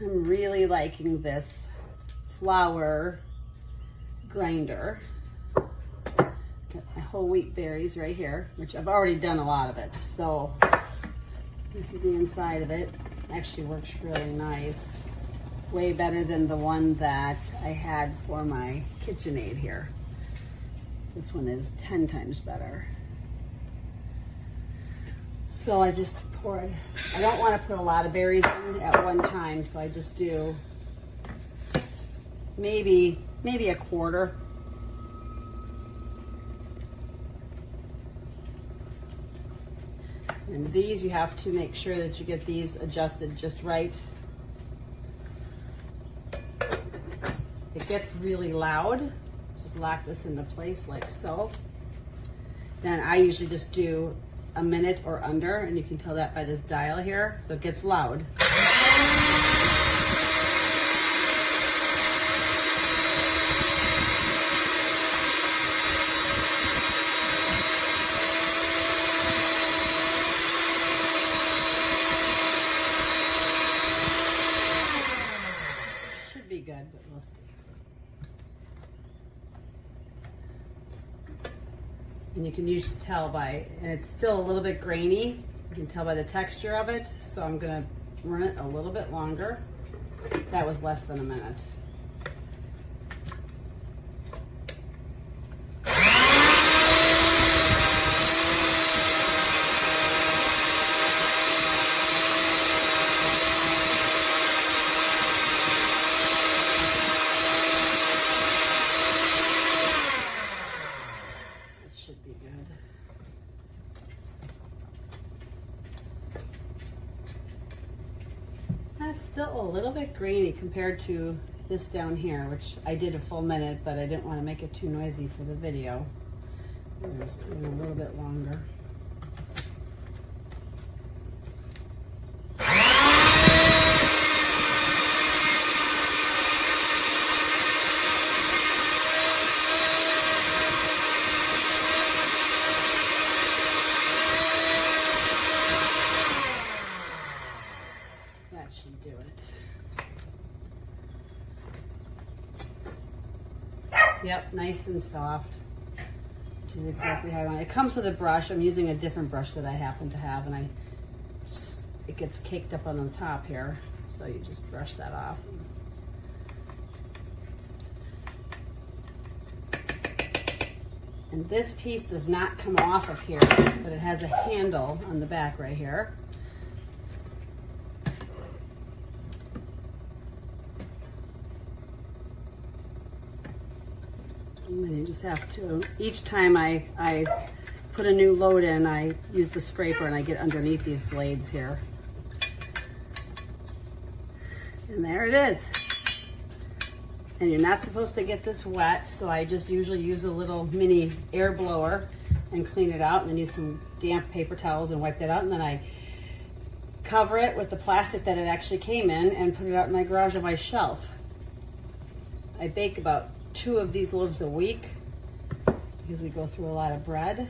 I'm really liking this flour grinder. Got my whole wheat berries right here, which I've already done a lot of it. So this is the inside of it. Actually works really nice. Way better than the one that I had for my KitchenAid here. This one is 10 times better. So I just poured, I don't want to put a lot of berries in at one time, so I just do maybe a quarter. And these, you have to make sure that you get these adjusted just right. It gets really loud. Just lock this into place like so. Then I usually just do a minute or under, and you can tell that by this dial here. So it gets loud. Should be good, but we'll see. And you can usually tell by, and it's still a little bit grainy. You can tell by the texture of it. So I'm gonna run it a little bit longer. That was less than a minute. That's still a little bit grainy compared to this down here, which I did a full minute, but I didn't want to make it too noisy for the video. I'm just putting a little bit longer. Should do it. Yep, nice and soft, which is exactly how I want it. It comes with a brush. I'm using a different brush that I happen to have, and it gets caked up on the top here, so you just brush that off. And this piece does not come off of here, but it has a handle on the back right here. And you just have to, each time I put a new load in, I use the scraper and I get underneath these blades here. And there it is. And you're not supposed to get this wet, so I just usually use a little mini air blower and clean it out, and then use some damp paper towels and wipe that out, and then I cover it with the plastic that it actually came in and put it out in my garage on my shelf. I bake about 2 of these loaves a week because we go through a lot of bread,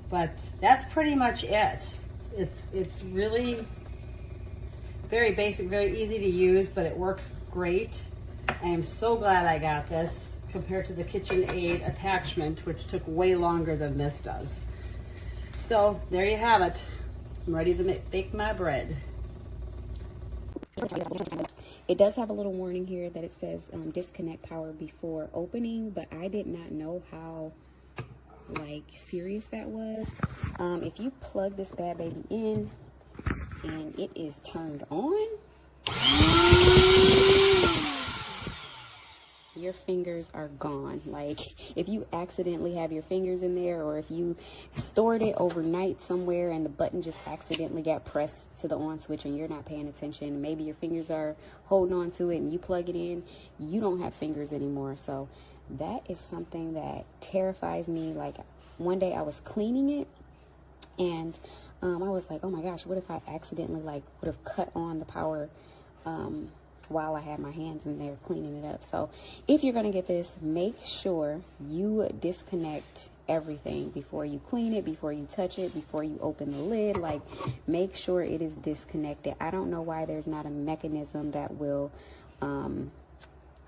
but that's pretty much it. It's really very basic, very easy to use, but it works great. I am so glad I got this compared to the KitchenAid attachment, which took way longer than this does. So there you have it. I'm ready to bake my bread. It does have a little warning here that it says disconnect power before opening, but I did not know how serious that was. If you plug this bad baby in and it is turned on, your fingers are gone. Like, if you accidentally have your fingers in there, or if you stored it overnight somewhere and the button just accidentally got pressed to the on switch and you're not paying attention, maybe your fingers are holding on to it and you plug it in, you don't have fingers anymore. So that is something that terrifies me. Like, one day I was cleaning it and I was like, oh my gosh, what if I accidentally would have cut on the power while I have my hands in there cleaning it up. So if you're going to get this, make sure you disconnect everything before you clean it, before you touch it, before you open the lid. Like, make sure it is disconnected. I don't know why there's not a mechanism that will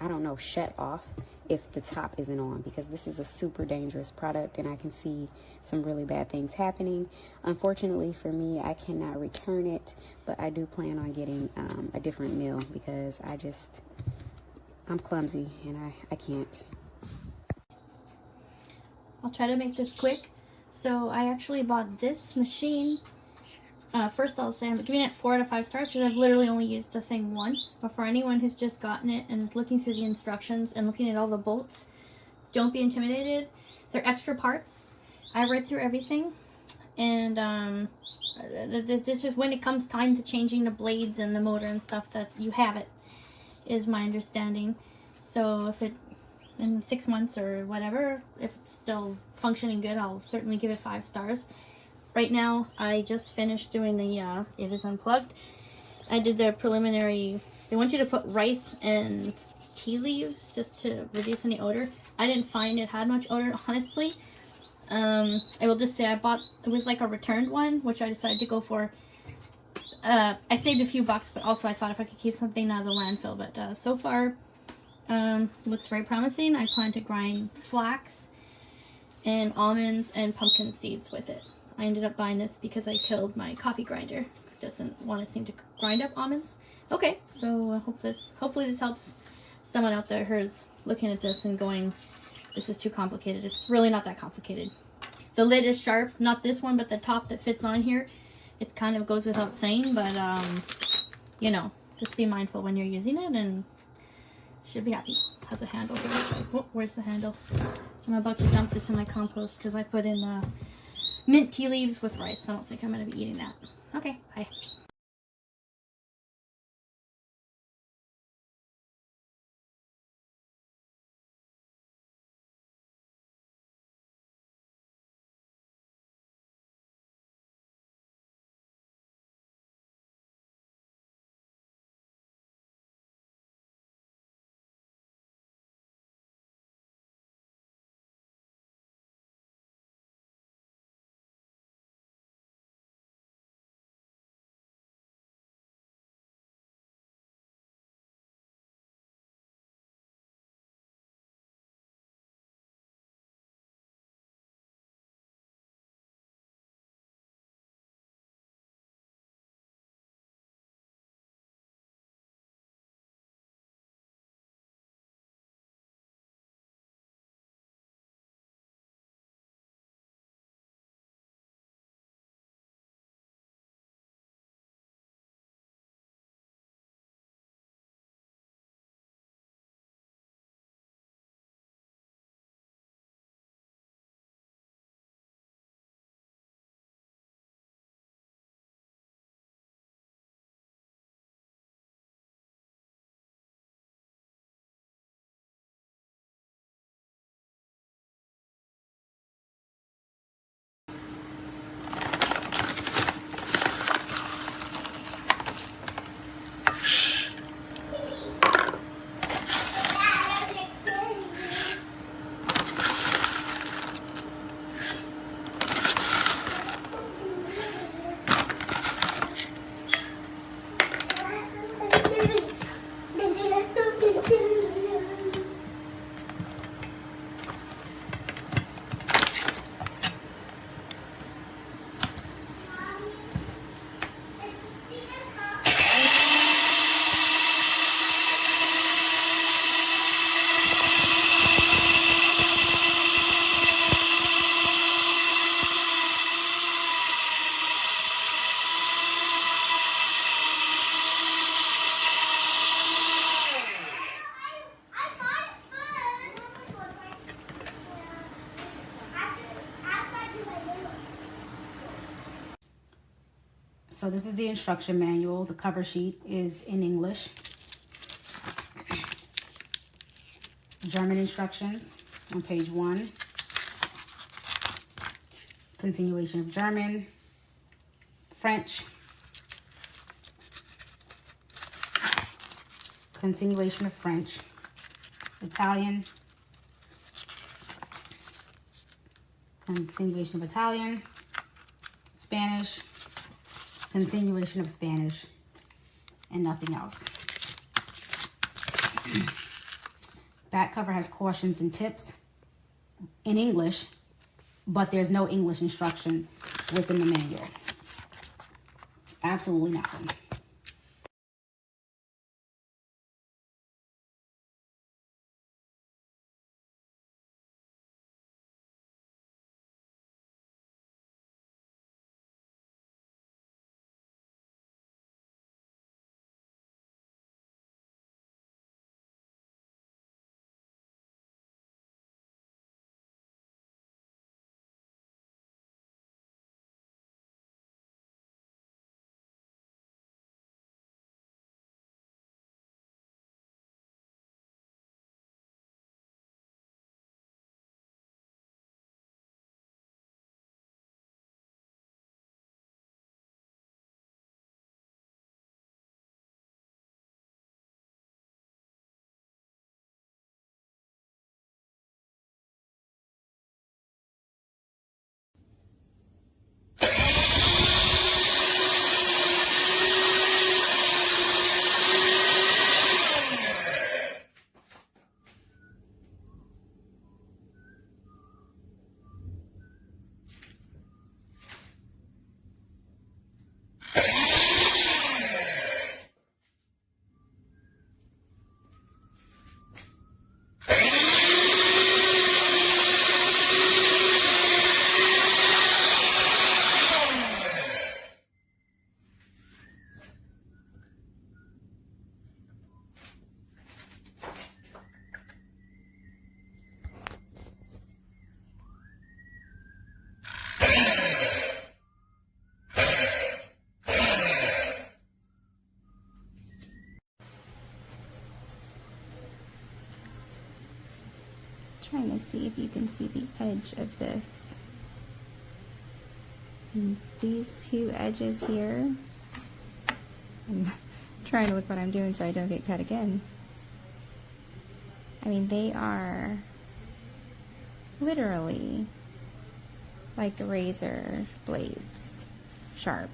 I don't know, shut off if the top isn't on, because this is a super dangerous product and I can see some really bad things happening. Unfortunately for me, I cannot return it, but I do plan on getting a different mill because I'm clumsy and I can't. I'll try to make this quick. So I actually bought this machine. First I'll say I'm giving it 4 out of 5 stars because I've literally only used the thing once. But for anyone who's just gotten it and is looking through the instructions and looking at all the bolts, don't be intimidated. They're extra parts. I read through everything. And this is when it comes time to changing the blades and the motor and stuff that you have it, is my understanding. So if it, in 6 months or whatever, if it's still functioning good, I'll certainly give it 5 stars. Right now, I just finished doing the, it is unplugged. I did the preliminary, they want you to put rice and tea leaves just to reduce any odor. I didn't find it had much odor, honestly. I will just say I bought, it was like a returned one, which I decided to go for. I saved a few bucks, but also I thought if I could keep something out of the landfill. But so far, looks very promising. I plan to grind flax and almonds and pumpkin seeds with it. I ended up buying this because I killed my coffee grinder. It doesn't want to seem to grind up almonds. Okay, so hopefully this helps someone out there who's looking at this and going, this is too complicated. It's really not that complicated. The lid is sharp, not this one, but the top that fits on here. It kind of goes without saying, but you know, just be mindful when you're using it and should be happy. Has a handle here. Oh, where's the handle? I'm about to dump this in my compost because I put in mint tea leaves with rice. I don't think I'm going to be eating that. Okay, bye. So this is the instruction manual. The cover sheet is in English. German instructions on page 1. Continuation of German, French, continuation of French, Italian, continuation of Italian, Spanish, continuation of Spanish, and nothing else. Back cover has cautions and tips in English, but there's no English instructions within the manual. Absolutely nothing. Trying to see if you can see the edge of this. And these two edges here, I'm trying to look what I'm doing so I don't get cut again. I mean, they are literally like razor blades, sharp.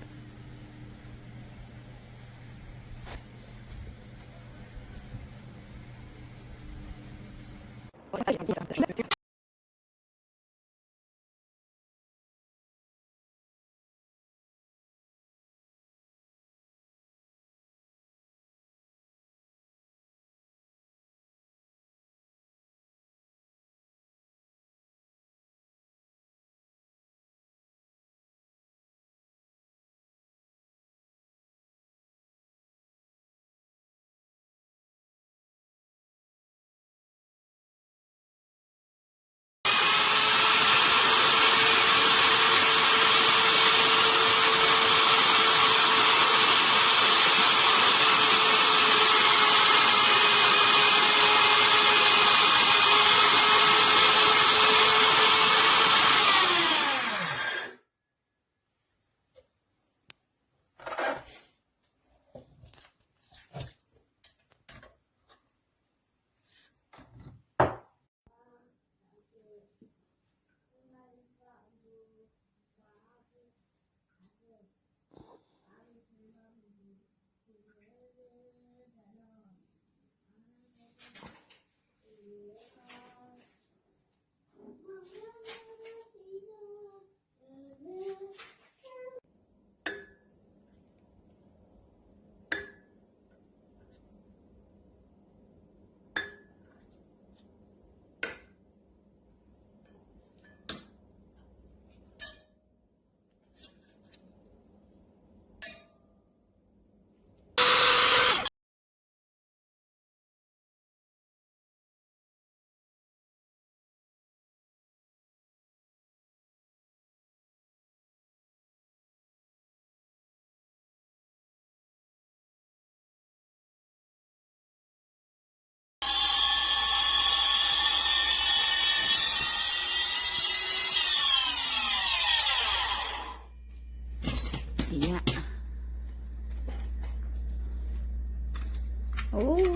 Ooh.